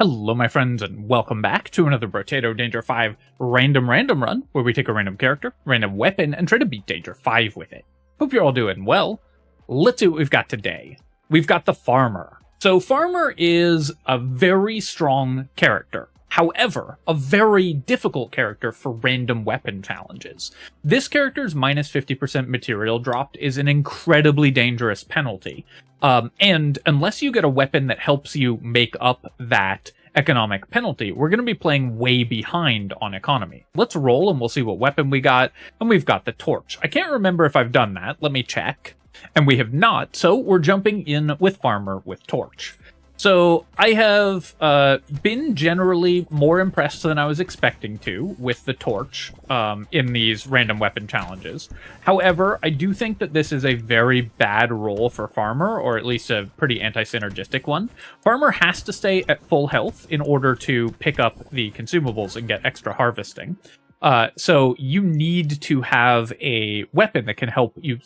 Hello, my friends, and welcome back to another Brotato Danger 5 random run, where we take a random character, random weapon, and try to beat Danger 5 with it. Hope you're all doing well. Let's see what we've got today. We've got the Farmer. So Farmer is a very strong character. However, a very difficult character for random weapon challenges. This character's minus 50% material dropped is an incredibly dangerous penalty. And unless you get a weapon that helps you make up that economic penalty, we're going to be playing way behind on economy. Let's roll and we'll see what weapon we got. And we've got the torch. I can't remember if I've done that. Let me check. And we have not, so we're jumping in with Farmer with torch. So I have been generally more impressed than I was expecting to with the torch in these random weapon challenges. However, I do think that this is a very bad role for Farmer, or at least a pretty anti-synergistic one. Farmer has to stay at full health in order to pick up the consumables and get extra harvesting. So you need to have a weapon that can help you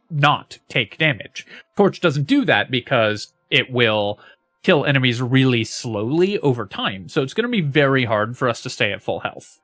not take damage. Torch doesn't do that because it will kill enemies really slowly over time, so it's going to be very hard for us to stay at full health.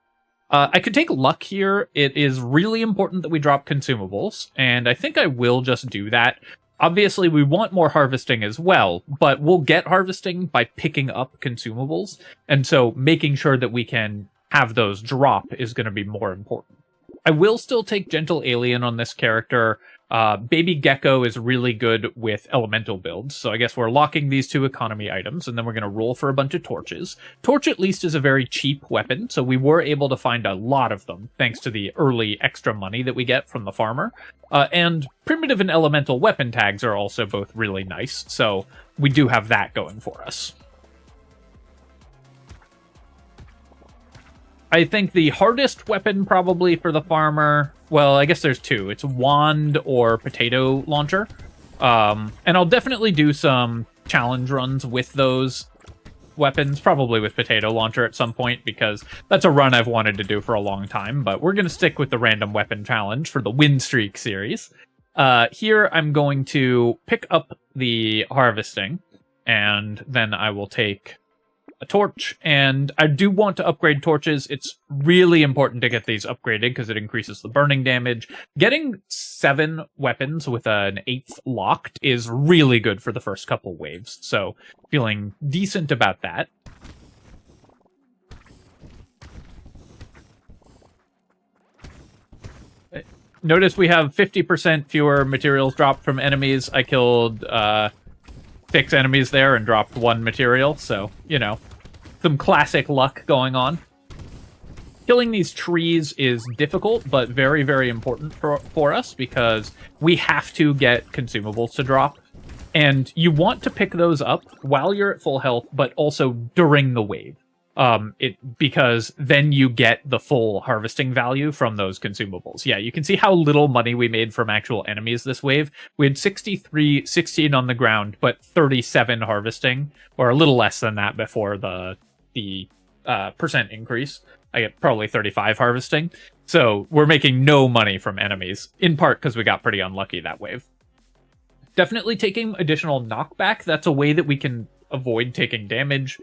I could take luck here. It is really important that we drop consumables, and I think I will just do that. Obviously, we want more harvesting as well, but we'll get harvesting by picking up consumables, and so making sure that we can have those drop is going to be more important. I will still take Gentle Alien on this character. Baby Gecko is really good with elemental builds, so I guess we're locking these two economy items, and then we're going to roll for a bunch of torches. Torch at least is a very cheap weapon, so we were able to find a lot of them, thanks to the early extra money that we get from the Farmer. And primitive and elemental weapon tags are also both really nice, so we do have that going for us. I think the hardest weapon probably for the Farmer, well, I guess there's two. It's Wand or Potato Launcher. And I'll definitely do some challenge runs with those weapons, probably with Potato Launcher at some point, because that's a run I've wanted to do for a long time. But we're going to stick with the random weapon challenge for the Win Streak series. Here I'm going to pick up the harvesting, and then I will take a torch, and I do want to upgrade torches. It's really important to get these upgraded because it increases the burning damage. Getting 7 weapons with an 8th locked is really good for the first couple waves, so feeling decent about that. Notice we have 50% fewer materials dropped from enemies. I killed 6 enemies there and dropped 1 material, so, you know, some classic luck going on. Killing these trees is difficult, but very, very important for us, because we have to get consumables to drop, and you want to pick those up while you're at full health, but also during the wave. Because then you get the full harvesting value from those consumables. Yeah, you can see how little money we made from actual enemies this wave. We had 63, 16 on the ground, but 37 harvesting, or a little less than that before the percent increase. I get probably 35 harvesting. So we're making no money from enemies, in part because we got pretty unlucky that wave. Definitely taking additional knockback. That's a way that we can avoid taking damage.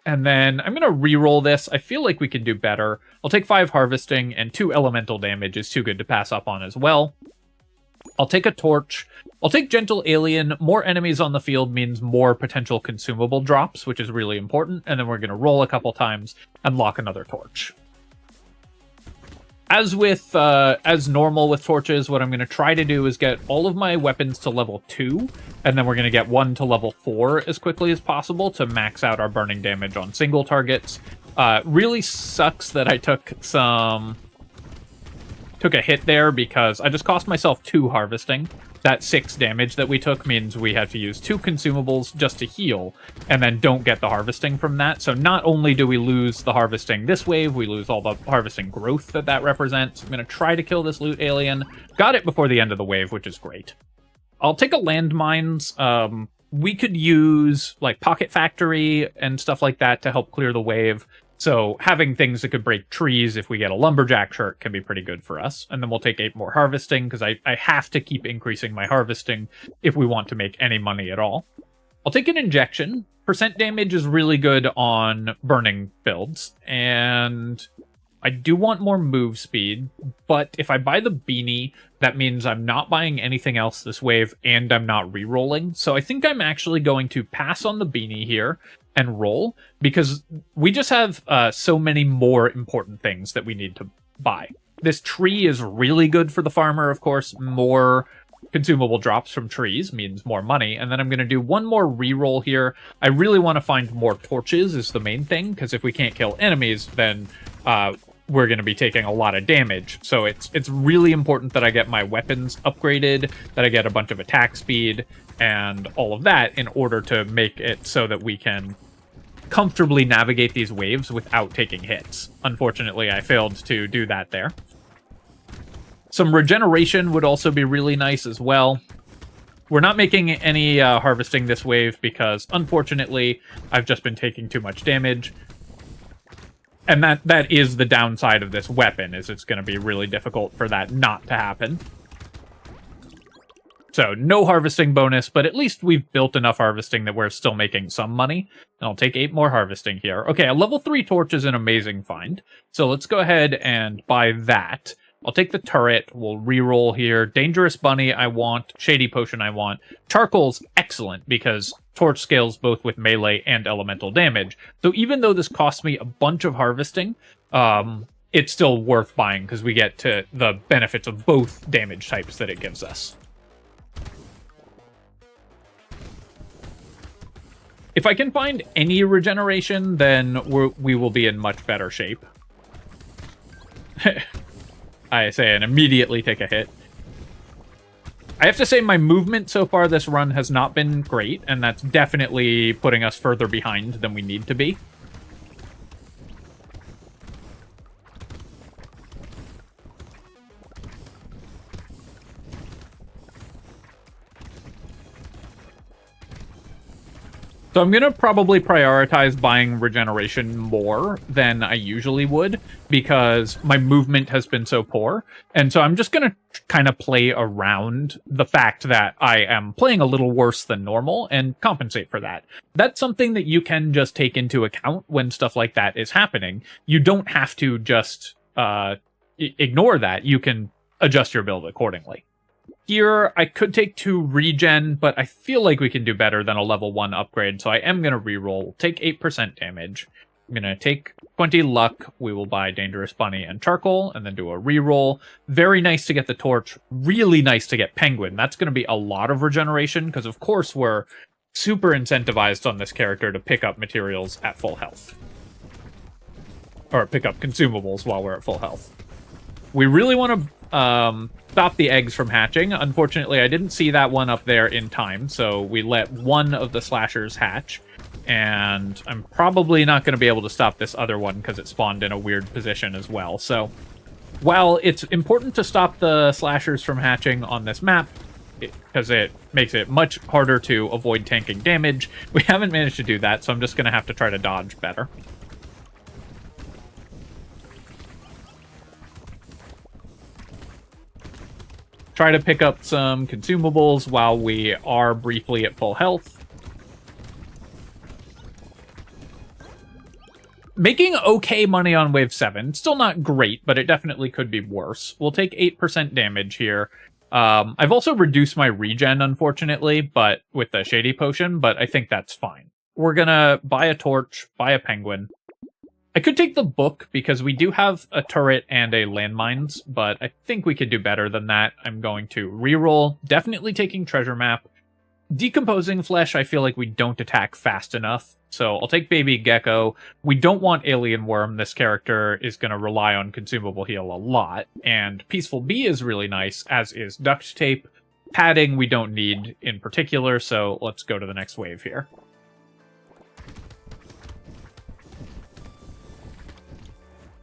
And then I'm going to re-roll this. I feel like we can do better. I'll take 5 harvesting, and 2 elemental damage is too good to pass up on as well. I'll take a torch. I'll take Gentle Alien. More enemies on the field means more potential consumable drops, which is really important. And then we're going to roll a couple times and lock another torch. As normal with torches, what I'm going to try to do is get all of my weapons to level 2, and then we're going to get 1 to level 4 as quickly as possible to max out our burning damage on single targets. Really sucks that I took a hit there, because I just cost myself 2 harvesting. That 6 damage that we took means we have to use 2 consumables just to heal, and then don't get the harvesting from that. So not only do we lose the harvesting this wave, we lose all the harvesting growth that represents. I'm going to try to kill this loot alien. Got it before the end of the wave, which is great. I'll take a landmines. We could use like Pocket Factory and stuff like that to help clear the wave. So having things that could break trees if we get a lumberjack shirt can be pretty good for us. And then we'll take 8 more harvesting, because I have to keep increasing my harvesting if we want to make any money at all. I'll take an injection. Percent damage is really good on burning builds, and I do want more move speed, but if I buy the beanie, that means I'm not buying anything else this wave, and I'm not re-rolling. So I think I'm actually going to pass on the beanie here and roll, because we just have so many more important things that we need to buy. This tree is really good for the farmer, of course. More consumable drops from trees means more money, and then I'm going to do one more reroll here. I really want to find more torches is the main thing, because if we can't kill enemies, then we're going to be taking a lot of damage. So it's really important that I get my weapons upgraded, that I get a bunch of attack speed, and all of that in order to make it so that we can comfortably navigate these waves without taking hits. Unfortunately, I failed to do that there. Some regeneration would also be really nice as well. We're not making any harvesting this wave because, unfortunately, I've just been taking too much damage. And that is the downside of this weapon, is it's going to be really difficult for that not to happen. So, no harvesting bonus, but at least we've built enough harvesting that we're still making some money. And I'll take 8 more harvesting here. Okay, a level 3 torch is an amazing find. So let's go ahead and buy that. I'll take the turret, we'll reroll here. Dangerous Bunny I want, Shady Potion I want. Charcoal's excellent because torch scales both with melee and elemental damage. So even though this costs me a bunch of harvesting, it's still worth buying because we get to the benefits of both damage types that it gives us. If I can find any regeneration, then we will be in much better shape. I say, and immediately take a hit. I have to say my movement so far this run has not been great, and that's definitely putting us further behind than we need to be. So I'm going to probably prioritize buying regeneration more than I usually would because my movement has been so poor. And so I'm just going to kind of play around the fact that I am playing a little worse than normal and compensate for that. That's something that you can just take into account when stuff like that is happening. You don't have to just ignore that. You can adjust your build accordingly. Here, I could take 2 regen, but I feel like we can do better than a level 1 upgrade, so I am going to reroll. Take 8% damage. I'm going to take 20 luck. We will buy Dangerous Bunny and Charcoal, and then do a reroll. Very nice to get the Torch. Really nice to get Penguin. That's going to be a lot of regeneration, because of course we're super incentivized on this character to pick up materials at full health. Or pick up consumables while we're at full health. We really want to stop the eggs from hatching. Unfortunately, I didn't see that one up there in time, so we let one of the slashers hatch, and I'm probably not going to be able to stop this other one because it spawned in a weird position as well. So while it's important to stop the slashers from hatching on this map, because it makes it much harder to avoid tanking damage, we haven't managed to do that, so I'm just going to have to try to dodge better. Try to pick up some consumables while we are briefly at full health. Making okay money on wave 7. Still not great, but it definitely could be worse. We'll take 8% damage here. I've also reduced my regen, unfortunately, but with the Shady Potion, but I think that's fine. We're gonna buy a torch, buy a penguin. I could take the book because we do have a turret and a landmines, but I think we could do better than that. I'm going to reroll, definitely taking treasure map. Decomposing flesh, I feel like we don't attack fast enough, so I'll take baby gecko. We don't want alien worm. This character is going to rely on consumable heal a lot, and peaceful bee is really nice, as is duct tape. Padding we don't need in particular, so let's go to the next wave here.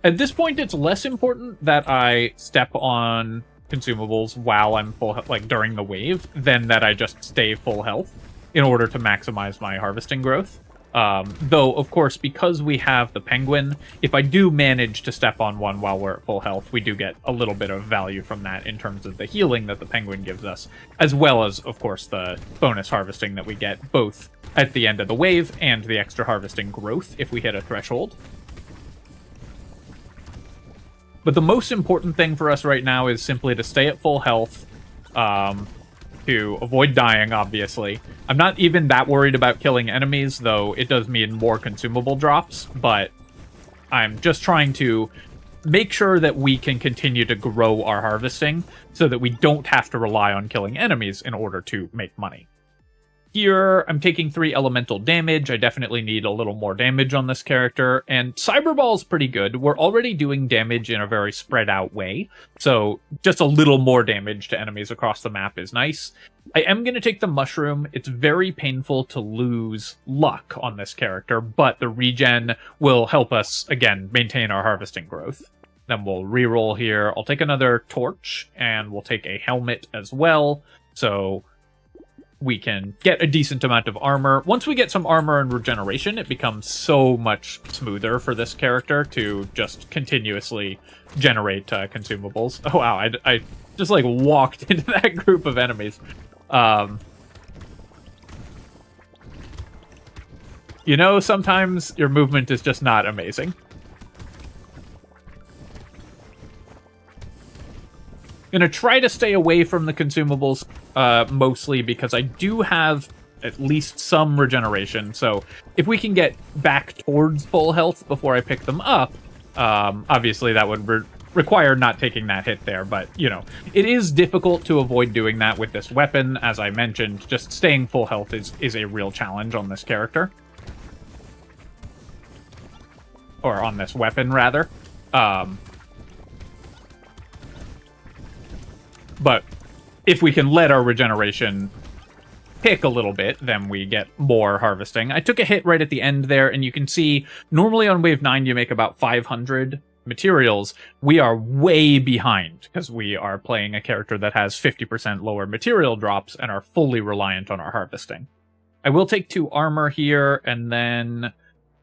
At this point, it's less important that I step on consumables while I'm full health, like during the wave, than that I just stay full health in order to maximize my harvesting growth. Though, of course, because we have the penguin, if I do manage to step on one while we're at full health, we do get a little bit of value from that in terms of the healing that the penguin gives us, as well as, of course, the bonus harvesting that we get both at the end of the wave and the extra harvesting growth if we hit a threshold. But the most important thing for us right now is simply to stay at full health, to avoid dying, obviously. I'm not even that worried about killing enemies, though it does mean more consumable drops, but I'm just trying to make sure that we can continue to grow our harvesting so that we don't have to rely on killing enemies in order to make money. Here, I'm taking 3 elemental damage. I definitely need a little more damage on this character, and Cyberball's pretty good. We're already doing damage in a very spread out way, so just a little more damage to enemies across the map is nice. I am going to take the Mushroom. It's very painful to lose luck on this character, but the regen will help us, again, maintain our harvesting growth. Then we'll reroll here. I'll take another Torch, and we'll take a Helmet as well, so we can get a decent amount of armor. Once we get some armor and regeneration, it becomes so much smoother for this character to just continuously generate consumables. Oh wow, I just like walked into that group of enemies. You know, sometimes your movement is just not amazing. Gonna try to stay away from the consumables, mostly because I do have at least some regeneration, so if we can get back towards full health before I pick them up, obviously that would require not taking that hit there, but, you know, it is difficult to avoid doing that with this weapon. As I mentioned, just staying full health is a real challenge on this character. Or on this weapon, rather. But if we can let our regeneration pick a little bit, then we get more harvesting. I took a hit right at the end there, and you can see, normally on Wave 9 you make about 500 materials. We are way behind, because we are playing a character that has 50% lower material drops and are fully reliant on our harvesting. I will take 2 armor here, and then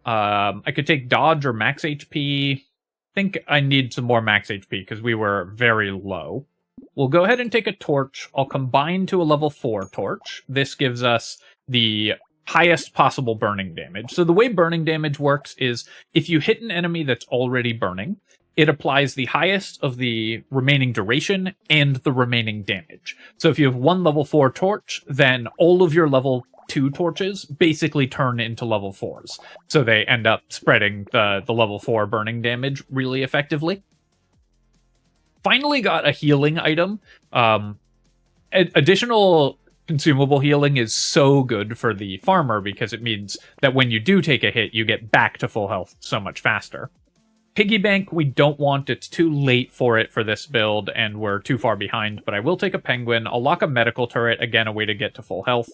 I could take dodge or max HP. I think I need some more max HP, because we were very low. We'll go ahead and take a torch. I'll combine to a level 4 torch. This gives us the highest possible burning damage. So the way burning damage works is if you hit an enemy that's already burning, it applies the highest of the remaining duration and the remaining damage. So if you have 1 level 4 torch, then all of your level 2 torches basically turn into level 4s. So they end up spreading the level 4 burning damage really effectively. Finally got a healing item. Additional consumable healing is so good for the farmer because it means that when you do take a hit, you get back to full health so much faster. Piggy bank we don't want. It's too late for it for this build, and we're too far behind, but I will take a penguin. I'll lock a medical turret, again, a way to get to full health.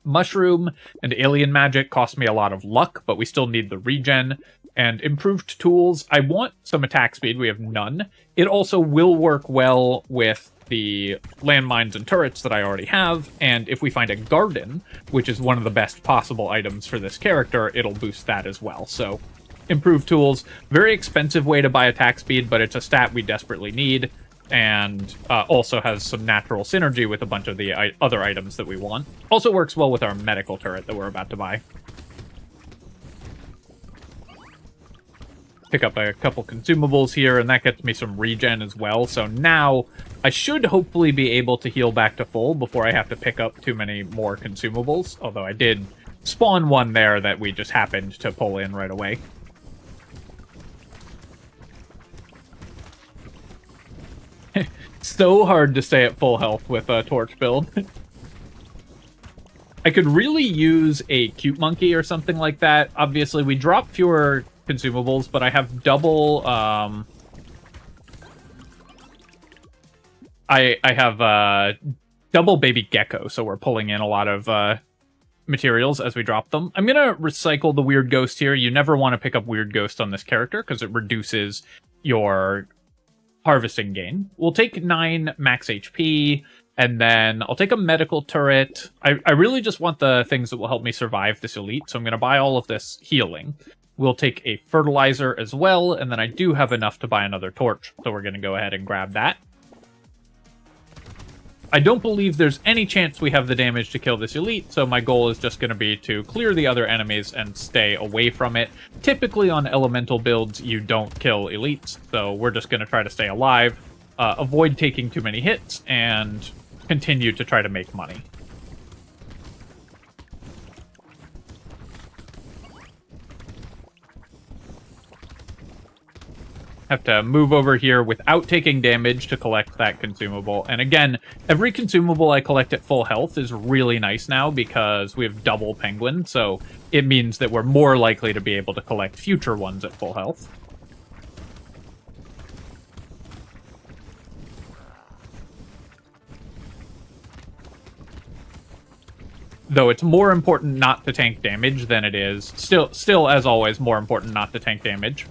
Mushroom and alien magic cost me a lot of luck, but we still need the regen. And improved tools, I want some attack speed, we have none. It also will work well with the landmines and turrets that I already have, and if we find a garden, which is one of the best possible items for this character, it'll boost that as well. So, improved tools, very expensive way to buy attack speed, but it's a stat we desperately need, and also has some natural synergy with a bunch of the other items that we want. Also works well with our medical turret that we're about to buy. Pick up a couple consumables here, and that gets me some regen as well. So now I should hopefully be able to heal back to full before I have to pick up too many more consumables. Although I did spawn one there that we just happened to pull in right away. So hard to stay at full health with a torch build. I could really use a cute monkey or something like that. Obviously, we drop fewer consumables, but I have double I have double baby gecko, so we're pulling in a lot of materials as we drop them. I'm gonna recycle the weird ghost here. You never want to pick up weird ghost on this character because it reduces your harvesting gain. We'll take 9 max HP, And then I'll take a medical turret. I really just want the things that will help me survive this elite, so I'm going to buy all of this healing. We'll take a fertilizer as well, and then I do have enough to buy another torch, so we're going to go ahead and grab that. I don't believe there's any chance we have the damage to kill this elite, so my goal is just going to be to clear the other enemies and stay away from it. Typically on elemental builds, you don't kill elites, so we're just going to try to stay alive, avoid taking too many hits, and continue to try to make money. Have to move over here without taking damage to collect that consumable. And again, every consumable I collect at full health is really nice now because we have double penguin, so it means that we're more likely to be able to collect future ones at full health. Though it's more important not to tank damage than it is, still as always, more important not to tank damage.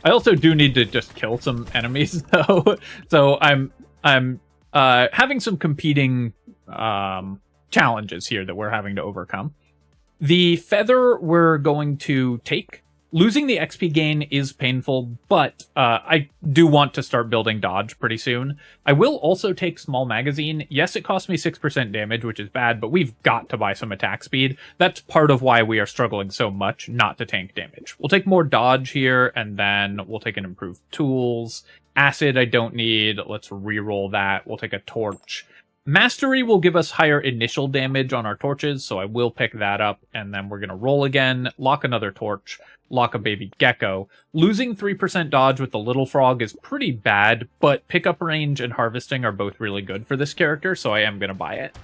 I also do need to just kill some enemies, though. So I'm having some competing challenges here that we're having to overcome. The feather we're going to take. Losing the XP gain is painful, but I do want to start building dodge pretty soon. I will also take small magazine. Yes, it costs me 6% damage, which is bad, but we've got to buy some attack speed. That's part of why we are struggling so much not to tank damage. We'll take more dodge here, and then we'll take an improved tools. Acid I don't need. Let's reroll that. We'll take a torch. Mastery will give us higher initial damage on our torches, so I will pick that up, and then we're going to roll again, lock another torch, lock a baby gecko. Losing 3% dodge with the little frog is pretty bad, but pickup range and harvesting are both really good for this character, so I am going to buy it.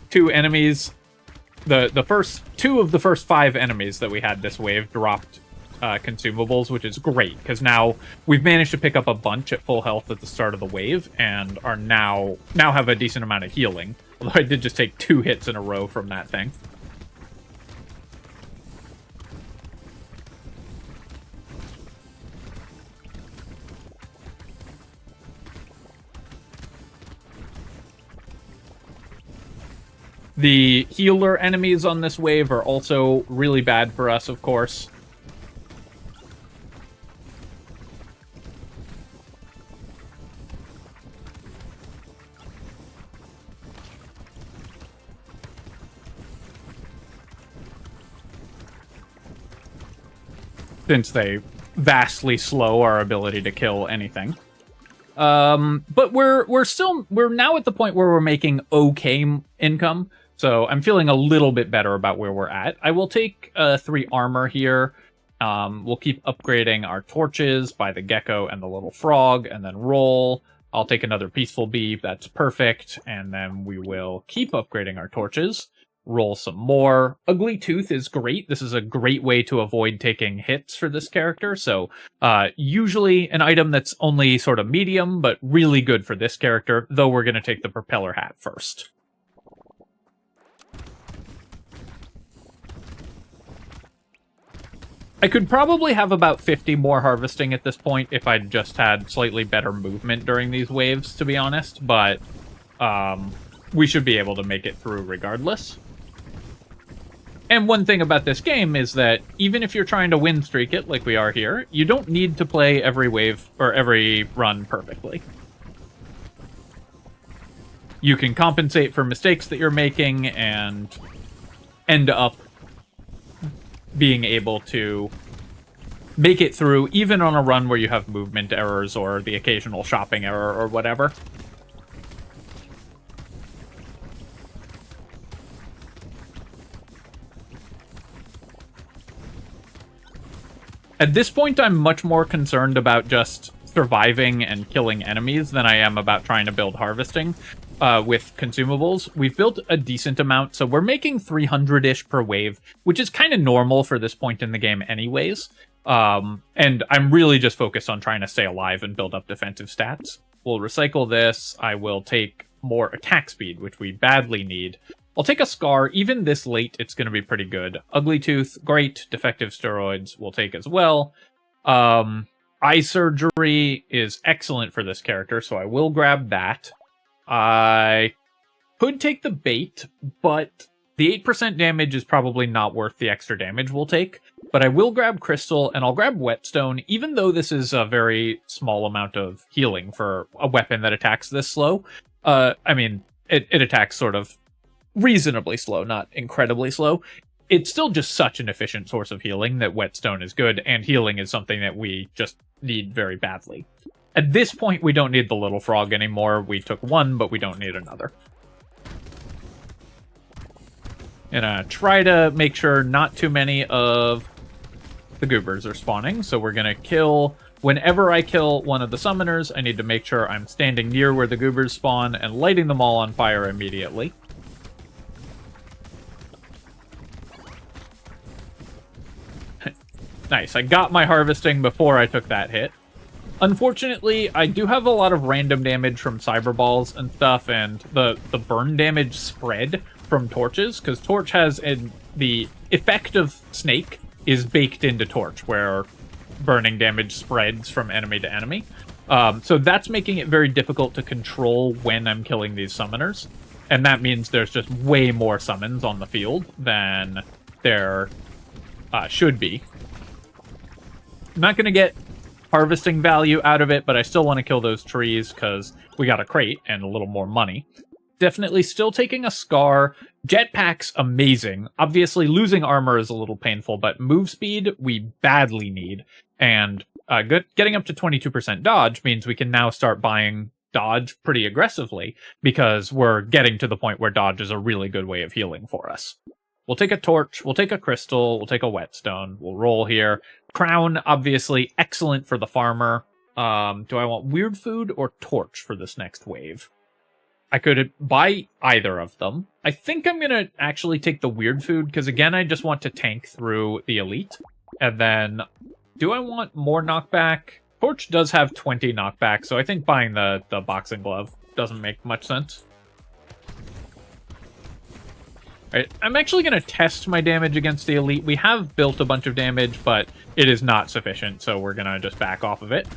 2 enemies. The first 2 of the first 5 enemies that we had this wave dropped consumables, which is great, because now we've managed to pick up a bunch at full health at the start of the wave, and are now have a decent amount of healing. Although I did just take 2 hits in a row from that thing. The healer enemies on this wave are also really bad for us, of course. Since they vastly slow our ability to kill anything. But we're now at the point where we're making okay income, so I'm feeling a little bit better about where we're at. I will take 3 armor here. We'll keep upgrading our torches by the gecko and the little frog, and then roll. I'll take another peaceful bee, that's perfect, and then we will keep upgrading our torches. Roll some more. Ugly Tooth is great. This is a great way to avoid taking hits for this character. So usually an item that's only sort of medium, but really good for this character, though we're going to take the propeller hat first. I could probably have about 50 more harvesting at this point if I'd just had slightly better movement during these waves, to be honest, but we should be able to make it through regardless. And one thing about this game is that even if you're trying to win streak it, like we are here, you don't need to play every wave or every run perfectly. You can compensate for mistakes that you're making and end up being able to make it through even on a run where you have movement errors or the occasional shopping error or whatever. At this point, I'm much more concerned about just surviving and killing enemies than I am about trying to build harvesting with consumables. We've built a decent amount, so we're making 300-ish per wave, which is kind of normal for this point in the game anyways. And I'm really just focused on trying to stay alive and build up defensive stats. We'll recycle this. I will take more attack speed, which we badly need. I'll take a Scar. Even this late, it's going to be pretty good. Ugly Tooth, great. Defective Steroids we'll take as well. Eye surgery is excellent for this character, so I will grab that. I could take the bait, but the 8% damage is probably not worth the extra damage we'll take. But I will grab Crystal, and I'll grab Whetstone, even though this is a very small amount of healing for a weapon that attacks this slow. I mean, it attacks sort of reasonably slow, not incredibly slow. It's still just such an efficient source of healing that Whetstone is good, and healing is something that we just need very badly. At this point, we don't need the little frog anymore. We took one, but we don't need another. And try to make sure not too many of the goobers are spawning, so we're gonna kill... Whenever I kill one of the summoners, I need to make sure I'm standing near where the goobers spawn and lighting them all on fire immediately. Nice, I got my harvesting before I took that hit. Unfortunately, I do have a lot of random damage from cyber balls and stuff, and the burn damage spread from torches, because Torch has the effect of Snake is baked into Torch, where burning damage spreads from enemy to enemy. So that's making it very difficult to control when I'm killing these summoners. And that means there's just way more summons on the field than there should be. I'm not going to get harvesting value out of it, but I still want to kill those trees because we got a crate and a little more money. Definitely still taking a scar. Jetpack's amazing. Obviously, losing armor is a little painful, but move speed we badly need. And getting up to 22% dodge means we can now start buying dodge pretty aggressively because we're getting to the point where dodge is a really good way of healing for us. We'll take a torch, we'll take a crystal, we'll take a whetstone, we'll roll here. Crown, obviously, excellent for the farmer. Do I want weird food or torch for this next wave? I could buy either of them. I think I'm going to actually take the weird food, because again, I just want to tank through the elite. And then, do I want more knockback? Torch does have 20 knockback, so I think buying the boxing glove doesn't make much sense. Alright, I'm actually going to test my damage against the elite. We have built a bunch of damage, but it is not sufficient, so we're going to just back off of it.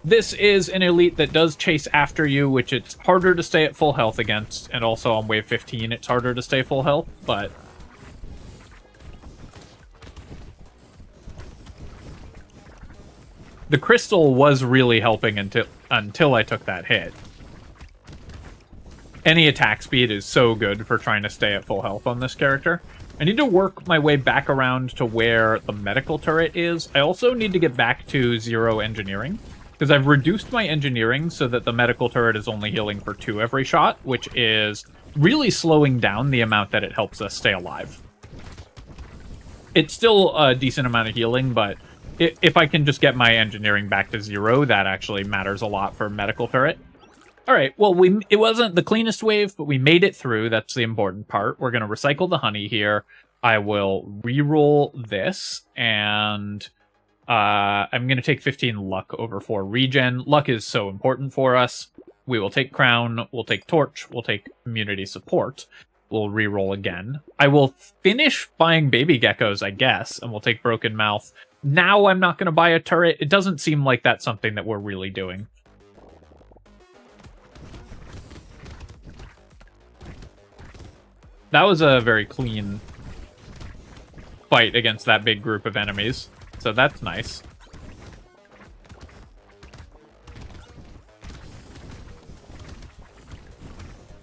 This is an elite that does chase after you, which it's harder to stay at full health against, and also on wave 15 it's harder to stay full health, but... The crystal was really helping until I took that hit. Any attack speed is so good for trying to stay at full health on this character. I need to work my way back around to where the medical turret is. I also need to get back to 0 engineering, because I've reduced my engineering so that the medical turret is only healing for 2 every shot, which is really slowing down the amount that it helps us stay alive. It's still a decent amount of healing, but if I can just get my engineering back to 0, that actually matters a lot for medical turret. Alright, well, it wasn't the cleanest wave, but we made it through. That's the important part. We're going to recycle the honey here. I will re-roll this, and I'm going to take 15 luck over 4 regen. Luck is so important for us. We will take crown, we'll take torch, we'll take community support. We'll re-roll again. I will finish buying baby geckos, I guess, and we'll take broken mouth. Now I'm not going to buy a turret. It doesn't seem like that's something that we're really doing. That was a very clean fight against that big group of enemies, so that's nice.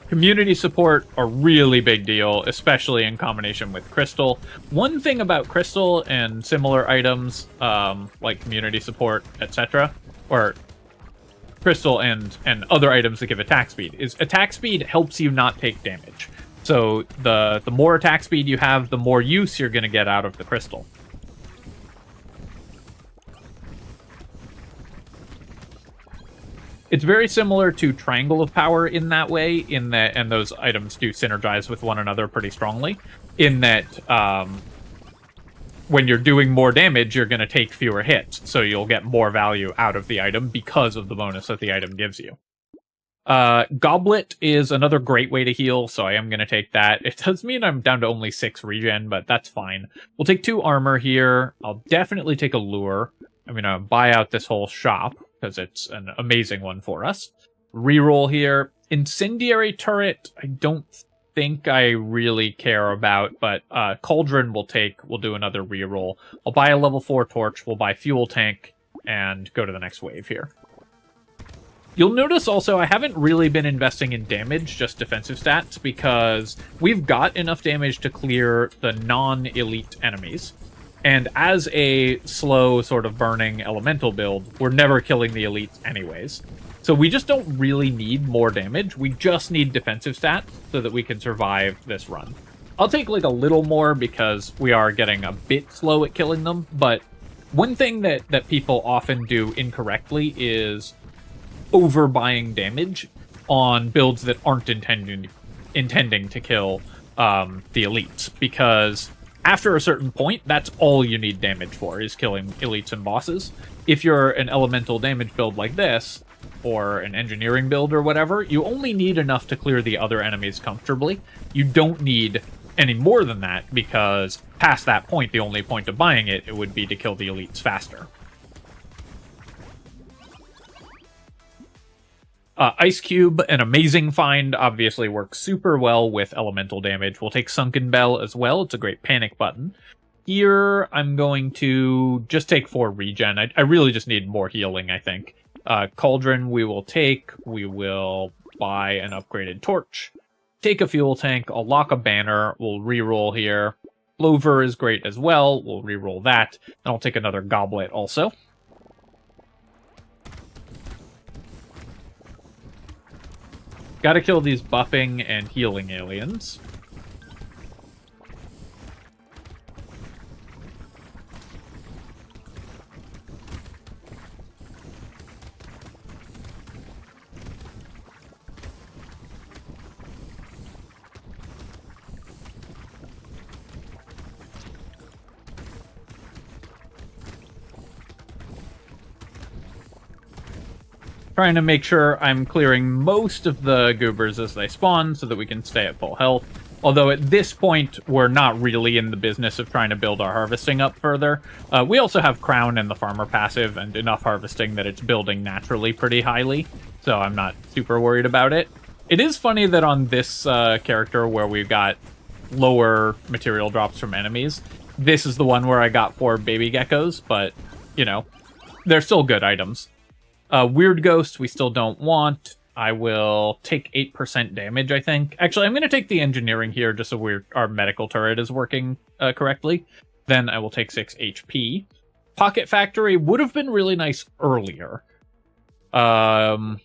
Community support, a really big deal, especially in combination with Crystal. One thing about Crystal and similar items, like community support, etc., or Crystal and other items that give attack speed, is attack speed helps you not take damage. So the more attack speed you have, the more use you're going to get out of the crystal. It's very similar to Triangle of Power in that way, and those items do synergize with one another pretty strongly, in that when you're doing more damage, you're going to take fewer hits, so you'll get more value out of the item because of the bonus that the item gives you. Goblet is another great way to heal, so I am going to take that. It does mean I'm down to only 6 regen, but that's fine. We'll take 2 armor here. I'll definitely take a lure. I'm going to buy out this whole shop because it's an amazing one for us. Reroll here. Incendiary turret, I don't think I really care about, but Cauldron we'll take. We'll do another reroll. I'll buy a level 4 torch. We'll buy fuel tank and go to the next wave here. You'll notice also I haven't really been investing in damage, just defensive stats, because we've got enough damage to clear the non-elite enemies. And as a slow sort of burning elemental build, we're never killing the elites anyways. So we just don't really need more damage. We just need defensive stats so that we can survive this run. I'll take like a little more because we are getting a bit slow at killing them, but one thing that people often do incorrectly is overbuying damage on builds that aren't intending to kill the elites, because after a certain point, that's all you need damage for, is killing elites and bosses. If you're an elemental damage build like this, or an engineering build or whatever, you only need enough to clear the other enemies comfortably. You don't need any more than that, because past that point, the only point of buying it would be to kill the elites faster. Ice Cube, an amazing find, obviously works super well with elemental damage. We'll take Sunken Bell as well. It's a great panic button. Here, I'm going to just take 4 regen. I really just need more healing, I think. Cauldron we will take. We will buy an upgraded torch. Take a fuel tank. I'll lock a banner. We'll reroll here. Clover is great as well. We'll reroll that. And I'll take another goblet also. Gotta kill these buffing and healing aliens. Trying to make sure I'm clearing most of the goobers as they spawn so that we can stay at full health. Although at this point, we're not really in the business of trying to build our harvesting up further. We also have Crown and the Farmer passive and enough harvesting that it's building naturally pretty highly, so I'm not super worried about it. It is funny that on this character where we've got lower material drops from enemies, this is the one where I got 4 baby geckos, but, you know, they're still good items. Weird Ghost, we still don't want. I will take 8% damage, I think. Actually, I'm going to take the engineering here just so our medical turret is working correctly. Then I will take 6 HP. Pocket Factory would have been really nice earlier. But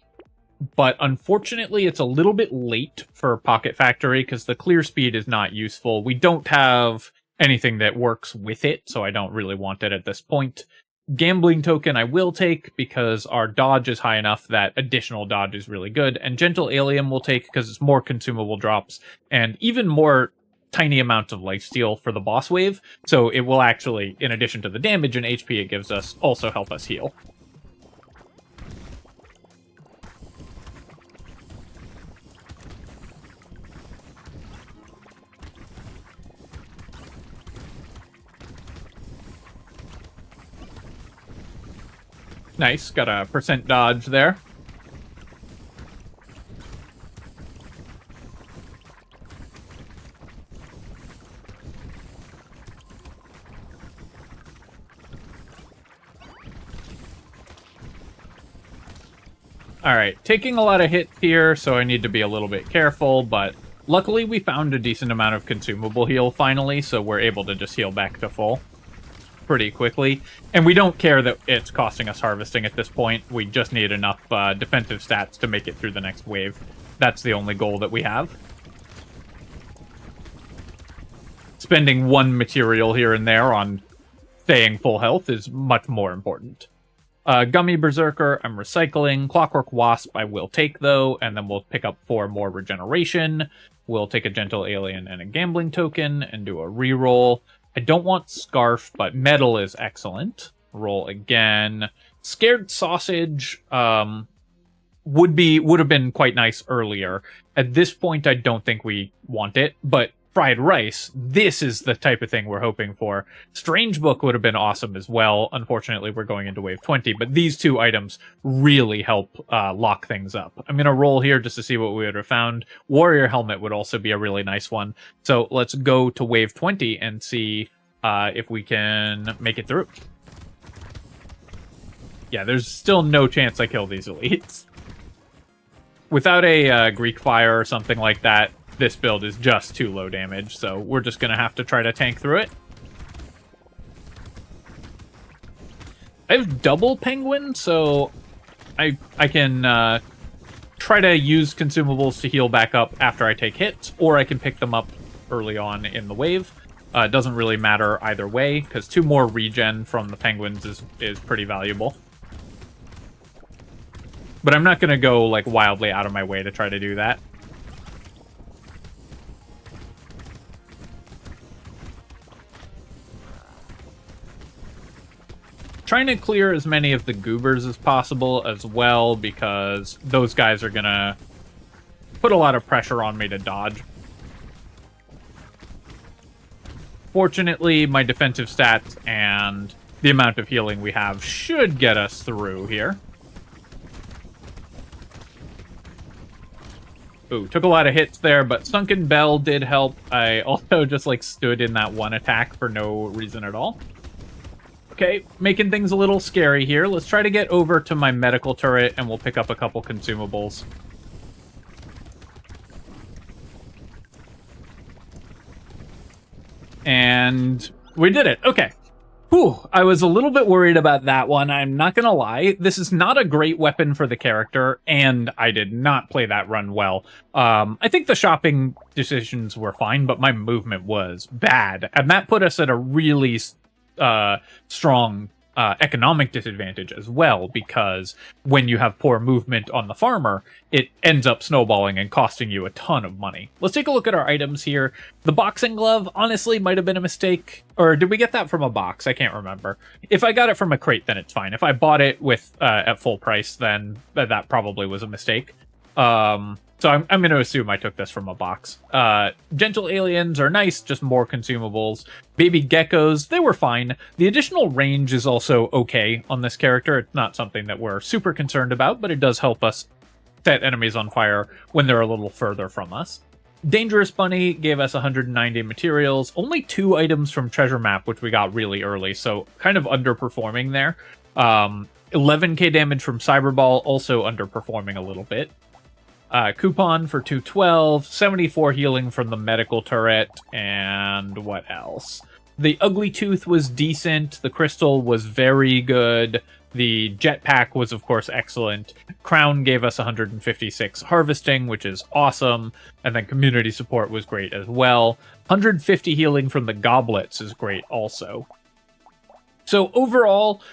unfortunately, it's a little bit late for Pocket Factory because the clear speed is not useful. We don't have anything that works with it, so I don't really want it at this point. Gambling Token I will take because our dodge is high enough that additional dodge is really good. And Gentle Alien we'll take because it's more consumable drops and even more tiny amounts of lifesteal for the boss wave. So it will actually, in addition to the damage and HP it gives us, also help us heal. Nice, got a % dodge there. Alright, taking a lot of hits here, so I need to be a little bit careful, but luckily we found a decent amount of consumable heal finally, so we're able to just heal back to full pretty quickly. And we don't care that it's costing us harvesting at this point. We just need enough defensive stats to make it through the next wave. That's the only goal that we have. Spending 1 material here and there on staying full health is much more important. Gummy Berserker, I'm recycling. Clockwork Wasp, I will take, though, and then we'll pick up 4 more regeneration. We'll take a Gentle Alien and a Gambling Token and do a reroll. I don't want Scarf, but Metal is excellent. Roll again. Scared Sausage would have been quite nice earlier. At this point, I don't think we want it, but fried rice, this is the type of thing we're hoping for. Strange Book would have been awesome as well. Unfortunately, we're going into wave 20, but these two items really help lock things up. I'm going to roll here just to see what we would have found. Warrior Helmet would also be a really nice one. So let's go to wave 20 and see if we can make it through. Yeah, there's still no chance I kill these elites. Without a Greek Fire or something like that, this build is just too low damage, so we're just going to have to try to tank through it. I have double Penguin, so I can try to use consumables to heal back up after I take hits, or I can pick them up early on in the wave. It doesn't really matter either way, because 2 more regen from the Penguins is pretty valuable. But I'm not going to go like wildly out of my way to try to do that. Trying to clear as many of the goobers as possible as well, because those guys are going to put a lot of pressure on me to dodge. Fortunately, my defensive stats and the amount of healing we have should get us through here. Ooh, took a lot of hits there, but Sunken Bell did help. I also just, like, stood in that one attack for no reason at all. Okay, making things a little scary here. Let's try to get over to my medical turret, and we'll pick up a couple consumables. And we did it. Okay. Whew, I was a little bit worried about that one, I'm not gonna lie. This is not a great weapon for the character, and I did not play that run well. I think the shopping decisions were fine, but my movement was bad, and that put us at a really strong economic disadvantage as well, because when you have poor movement on the farmer, it ends up snowballing and costing you a ton of money. Let's take a look at our items here. The boxing glove, honestly, might have been a mistake. Or did we get that from a box? I can't remember. If I got it from a crate, then it's fine. If I bought it with at full price, then that probably was a mistake. So I'm going to assume I took this from a box. Gentle aliens are nice, just more consumables. Baby geckos, they were fine. The additional range is also okay on this character. It's not something that we're super concerned about, but it does help us set enemies on fire when they're a little further from us. Dangerous Bunny gave us 190 materials. Only 2 items from Treasure Map, which we got really early, so kind of underperforming there. 11k damage from Cyberball, also underperforming a little bit. Coupon for 212, 74 healing from the medical turret, and what else? The Ugly Tooth was decent, the Crystal was very good, the Jetpack was of course excellent, Crown gave us 156 harvesting, which is awesome, and then Community Support was great as well. 150 healing from the Goblets is great also. So overall,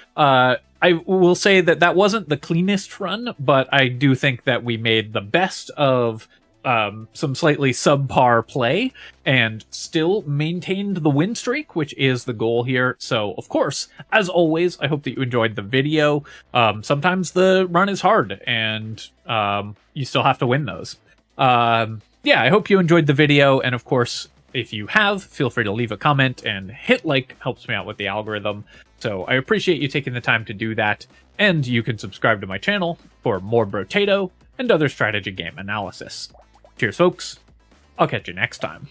I will say that wasn't the cleanest run, but I do think that we made the best of some slightly subpar play and still maintained the win streak, which is the goal here. So, of course, as always, I hope that you enjoyed the video. Sometimes the run is hard, and you still have to win those. Yeah, I hope you enjoyed the video, and of course, if you have, feel free to leave a comment, and hit like helps me out with the algorithm. So I appreciate you taking the time to do that, and you can subscribe to my channel for more Brotato and other strategy game analysis. Cheers, folks. I'll catch you next time.